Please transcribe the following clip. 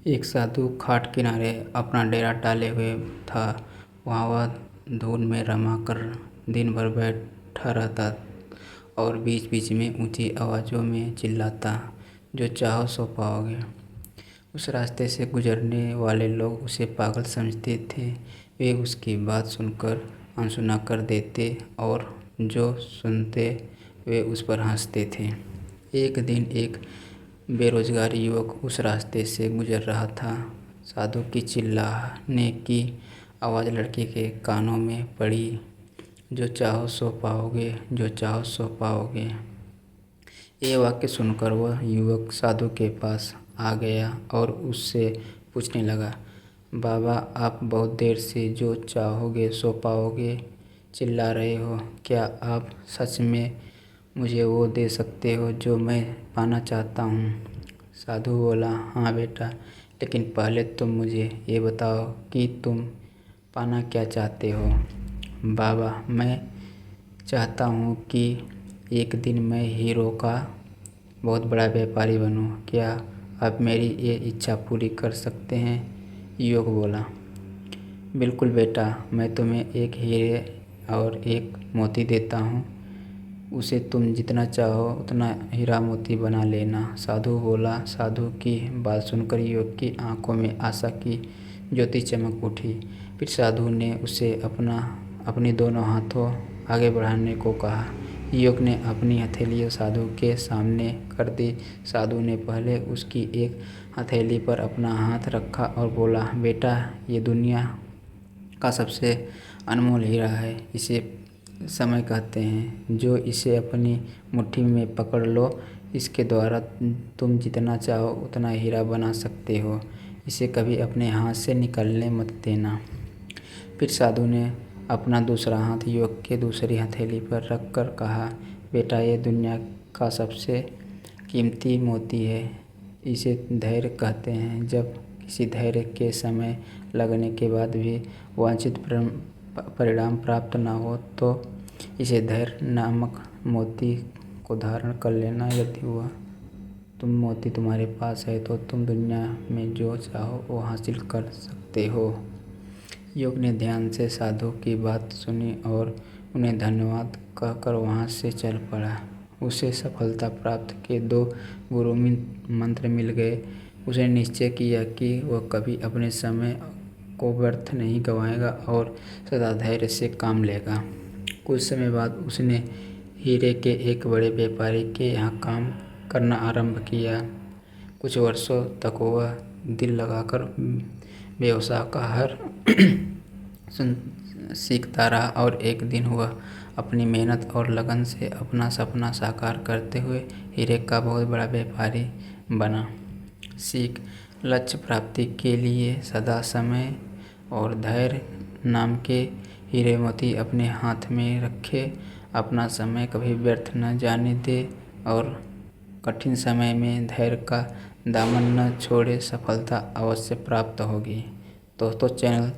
एक साधु खाट किनारे अपना डेरा डाले हुए था। वहाँ वह धुन में रमा कर दिन भर बैठा रहता और बीच बीच में ऊंची आवाज़ों में चिल्लाता, जो चाहो सो पाओगे। उस रास्ते से गुजरने वाले लोग उसे पागल समझते थे। वे उसकी बात सुनकर अनसुना कर देते और जो सुनते वे उस पर हंसते थे। एक दिन एक बेरोजगार युवक उस रास्ते से गुजर रहा था। साधु की चिल्लाने की आवाज़ लड़के के कानों में पड़ी, जो चाहो सो पाओगे, जो चाहो सो पाओगे। ये वाक्य सुनकर वह युवक साधु के पास आ गया और उससे पूछने लगा, बाबा, आप बहुत देर से जो चाहोगे सो पाओगे चिल्ला रहे हो। क्या आप सच में मुझे वो दे सकते हो जो मैं पाना चाहता हूँ? साधु बोला, हाँ बेटा, लेकिन पहले तुम मुझे ये बताओ कि तुम पाना क्या चाहते हो। बाबा, मैं चाहता हूँ कि एक दिन मैं हीरो का बहुत बड़ा व्यापारी बनूँ। क्या आप मेरी ये इच्छा पूरी कर सकते हैं? युवक बोला, बिल्कुल बेटा, मैं तुम्हें एक हीरे और एक मोती देता हूँ। उसे तुम जितना चाहो उतना हीरा मोती बना लेना। साधु बोला। साधु की बात सुनकर युवक की आंखों में आशा की ज्योति चमक उठी। फिर साधु ने उसे अपने दोनों हाथों आगे बढ़ाने को कहा। युवक ने अपनी हथेली साधु के सामने कर दी। साधु ने पहले उसकी एक हथेली पर अपना हाथ रखा और बोला, बेटा, ये दुनिया का सबसे अनमोल हीरा है। इसे समय कहते हैं। जो इसे अपनी मुट्ठी में पकड़ लो, इसके द्वारा तुम जितना चाहो उतना हीरा बना सकते हो। इसे कभी अपने हाथ से निकलने मत देना। फिर साधु ने अपना दूसरा हाथ युवक के दूसरी हथेली पर रख कर कहा, बेटा, ये दुनिया का सबसे कीमती मोती है। इसे धैर्य कहते हैं। जब किसी धैर्य के समय लगने के बाद भी वांछित परिणाम प्राप्त न हो तो इसे धैर्य नामक मोती को धारण कर लेना। यदि वह मोती तुम्हारे पास है तो तुम दुनिया में जो चाहो वो हासिल कर सकते हो। युवक ने ध्यान से साधु की बात सुनी और उन्हें धन्यवाद कहकर वहाँ से चल पड़ा। उसे सफलता प्राप्ति के 2 गुरु मंत्र मिल गए। उसने निश्चय किया कि वह कभी अपने समय को व्यर्थ नहीं गंवाएगा और सदा धैर्य से काम लेगा। कुछ समय बाद उसने हीरे के एक बड़े व्यापारी के यहाँ काम करना आरंभ किया। कुछ वर्षों तक वह दिल लगाकर व्यवसाय का हर सीखता रहा और एक दिन वह अपनी मेहनत और लगन से अपना सपना साकार करते हुए हीरे का बहुत बड़ा व्यापारी बना। सीख, लक्ष्य प्राप्ति के लिए सदा समय और धैर्य नाम के हीरे मोती अपने हाथ में रखे। अपना समय कभी व्यर्थ न जाने दे और कठिन समय में धैर्य का दामन न छोड़े। सफलता अवश्य प्राप्त होगी। दोस्तों, चैनल